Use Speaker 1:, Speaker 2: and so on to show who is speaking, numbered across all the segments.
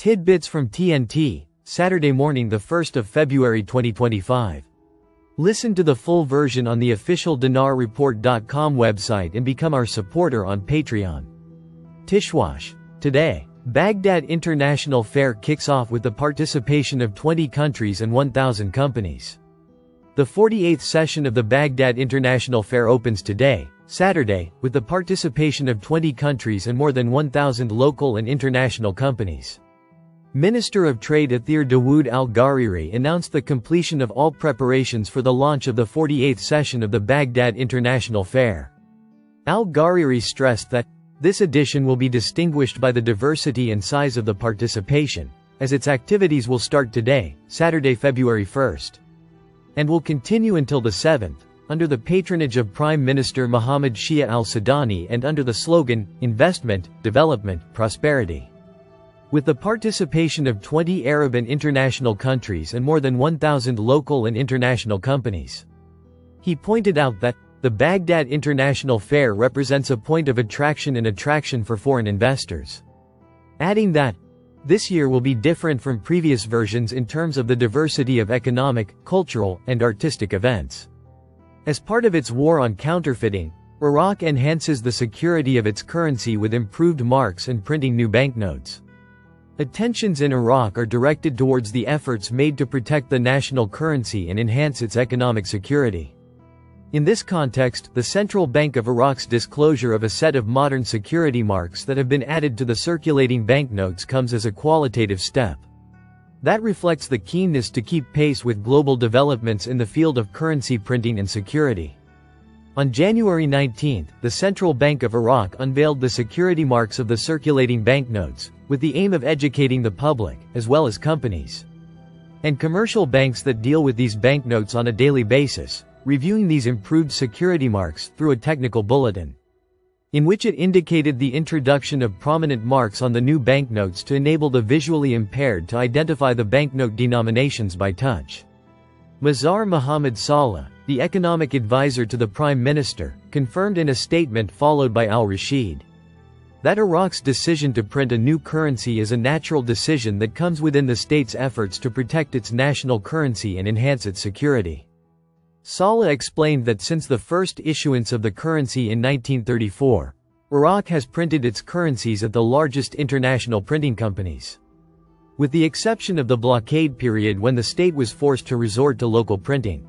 Speaker 1: Tidbits from TNT, Saturday morning, the 1st of February 2025. Listen to the full version on the official dinarreport.com website and become our supporter on Patreon. Tishwash. Today, Baghdad International Fair kicks off with the participation of 20 countries and 1,000 companies. The 48th session of the Baghdad International Fair opens today, Saturday, with the participation of 20 countries and more than 1,000 local and international companies. Minister of Trade Athir Dawood Al-Ghariri announced the completion of all preparations for the launch of the 48th session of the Baghdad International Fair. Al-Ghariri stressed that this edition will be distinguished by the diversity and size of the participation, as its activities will start today, Saturday, February 1st, and will continue until the 7th, under the patronage of Prime Minister Mohammed Shia al-Sudani and under the slogan, Investment, Development, Prosperity. With the participation of 20 Arab and international countries and more than 1,000 local and international companies. He pointed out that the Baghdad International Fair represents a point of attraction for foreign investors. Adding that, this year will be different from previous versions in terms of the diversity of economic, cultural, and artistic events. As part of its war on counterfeiting, Iraq enhances the security of its currency with improved marks and printing new banknotes. Attentions in Iraq are directed towards the efforts made to protect the national currency and enhance its economic security. In this context, the Central Bank of Iraq's disclosure of a set of modern security marks that have been added to the circulating banknotes comes as a qualitative step that reflects the keenness to keep pace with global developments in the field of currency printing and security. On January 19, the Central Bank of Iraq unveiled the security marks of the circulating banknotes, with the aim of educating the public, as well as companies and commercial banks that deal with these banknotes on a daily basis, reviewing these improved security marks through a technical bulletin, in which it indicated the introduction of prominent marks on the new banknotes to enable the visually impaired to identify the banknote denominations by touch. Mazhar Mohammed Saleh, the economic advisor to the Prime Minister, confirmed in a statement followed by al-Rashid that Iraq's decision to print a new currency is a natural decision that comes within the state's efforts to protect its national currency and enhance its security. Saleh explained that since the first issuance of the currency in 1934, Iraq has printed its currencies at the largest international printing companies, with the exception of the blockade period when the state was forced to resort to local printing.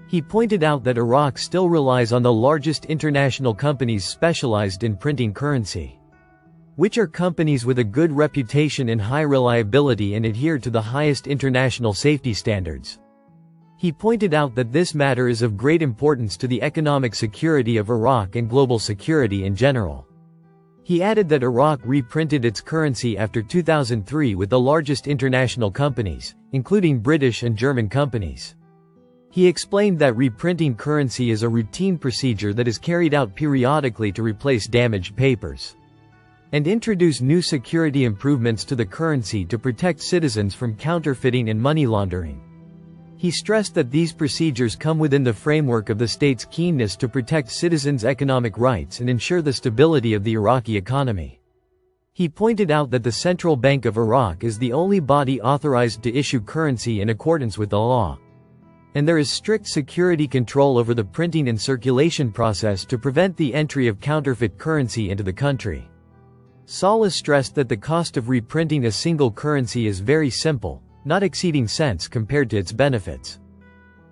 Speaker 1: He pointed out that Iraq still relies on the largest international companies specialized in printing currency, which are companies with a good reputation and high reliability and adhere to the highest international safety standards. He pointed out that this matter is of great importance to the economic security of Iraq and global security in general. He added that Iraq reprinted its currency after 2003 with the largest international companies, including British and German companies. He explained that reprinting currency is a routine procedure that is carried out periodically to replace damaged papers and introduce new security improvements to the currency to protect citizens from counterfeiting and money laundering. He stressed that these procedures come within the framework of the state's keenness to protect citizens' economic rights and ensure the stability of the Iraqi economy. He pointed out that the Central Bank of Iraq is the only body authorized to issue currency in accordance with the law, and there is strict security control over the printing and circulation process to prevent the entry of counterfeit currency into the country. Saleh stressed that the cost of reprinting a single currency is very simple, not exceeding cents compared to its benefits,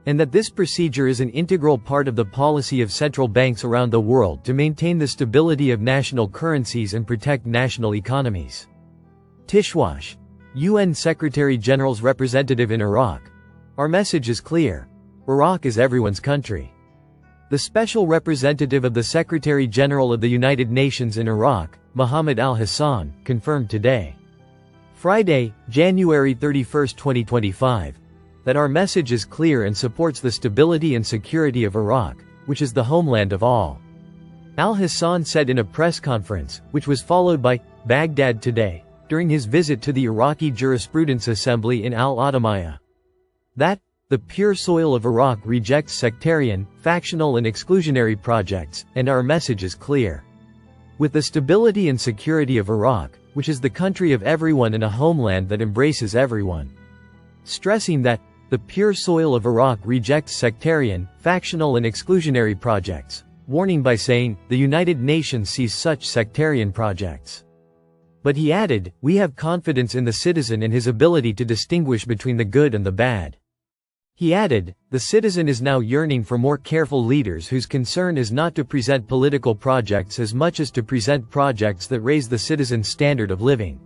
Speaker 1: and that this procedure is an integral part of the policy of central banks around the world to maintain the stability of national currencies and protect national economies. Tishwash. UN Secretary-General's representative in Iraq. Our message is clear. Iraq is everyone's country. The Special Representative of the Secretary-General of the United Nations in Iraq, Mohammed al-Hassan, confirmed today, Friday, January 31, 2025, that our message is clear and supports the stability and security of Iraq, which is the homeland of all. Al-Hassan said in a press conference, which was followed by Baghdad Today, during his visit to the Iraqi Jurisprudence Assembly in Al-Adamiyah, that the pure soil of Iraq rejects sectarian, factional and exclusionary projects, and our message is clear. With the stability and security of Iraq, which is the country of everyone and a homeland that embraces everyone. Stressing that, the pure soil of Iraq rejects sectarian, factional and exclusionary projects, warning by saying, the United Nations sees such sectarian projects. But he added, we have confidence in the citizen and his ability to distinguish between the good and the bad. He added, the citizen is now yearning for more careful leaders whose concern is not to present political projects as much as to present projects that raise the citizen's standard of living,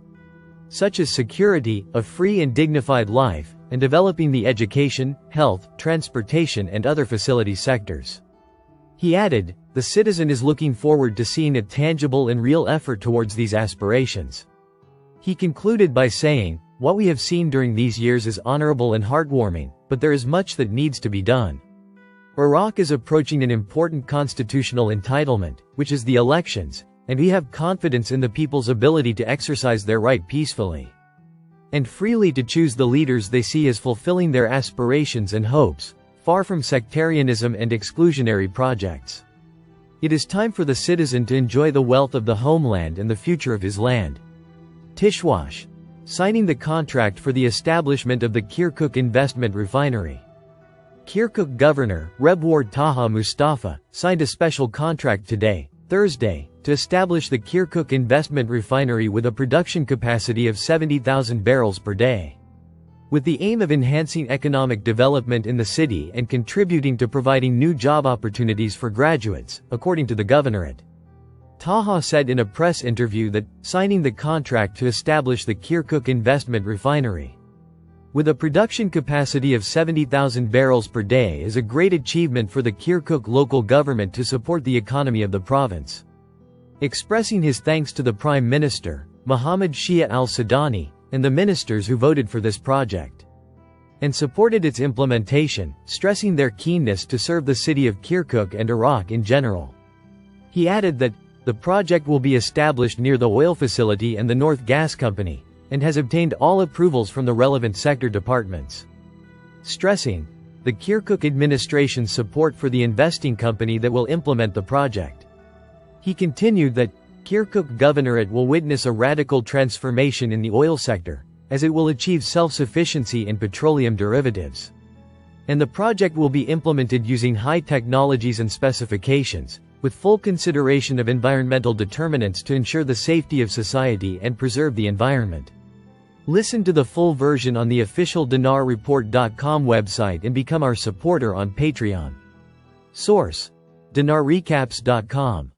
Speaker 1: such as security, a free and dignified life, and developing the education, health, transportation and other facility sectors. He added, the citizen is looking forward to seeing a tangible and real effort towards these aspirations. He concluded by saying, what we have seen during these years is honorable and heartwarming, but there is much that needs to be done. Iraq is approaching an important constitutional entitlement, which is the elections, and we have confidence in the people's ability to exercise their right peacefully and freely to choose the leaders they see as fulfilling their aspirations and hopes, far from sectarianism and exclusionary projects. It is time for the citizen to enjoy the wealth of the homeland and the future of his land. Tishwash. Signing the contract for the establishment of the Kirkuk investment refinery. Kirkuk Governor, Rebward Taha Mustafa, signed a special contract today, Thursday, to establish the Kirkuk investment refinery with a production capacity of 70,000 barrels per day, with the aim of enhancing economic development in the city and contributing to providing new job opportunities for graduates, according to the governorate. Taha said in a press interview that, signing the contract to establish the Kirkuk investment refinery with a production capacity of 70,000 barrels per day is a great achievement for the Kirkuk local government to support the economy of the province. Expressing his thanks to the Prime Minister, Mohammed Shia al-Sudani, and the ministers who voted for this project and supported its implementation, stressing their keenness to serve the city of Kirkuk and Iraq in general. He added that, the project will be established near the oil facility and the North Gas Company, and has obtained all approvals from the relevant sector departments. Stressing the Kirkuk administration's support for the investing company that will implement the project. He continued that, Kirkuk Governorate will witness a radical transformation in the oil sector, as it will achieve self-sufficiency in petroleum derivatives. And the project will be implemented using high technologies and specifications, with full consideration of environmental determinants to ensure the safety of society and preserve the environment. Listen to the full version on the official dinarreport.com website and become our supporter on Patreon. Source: dinarrecaps.com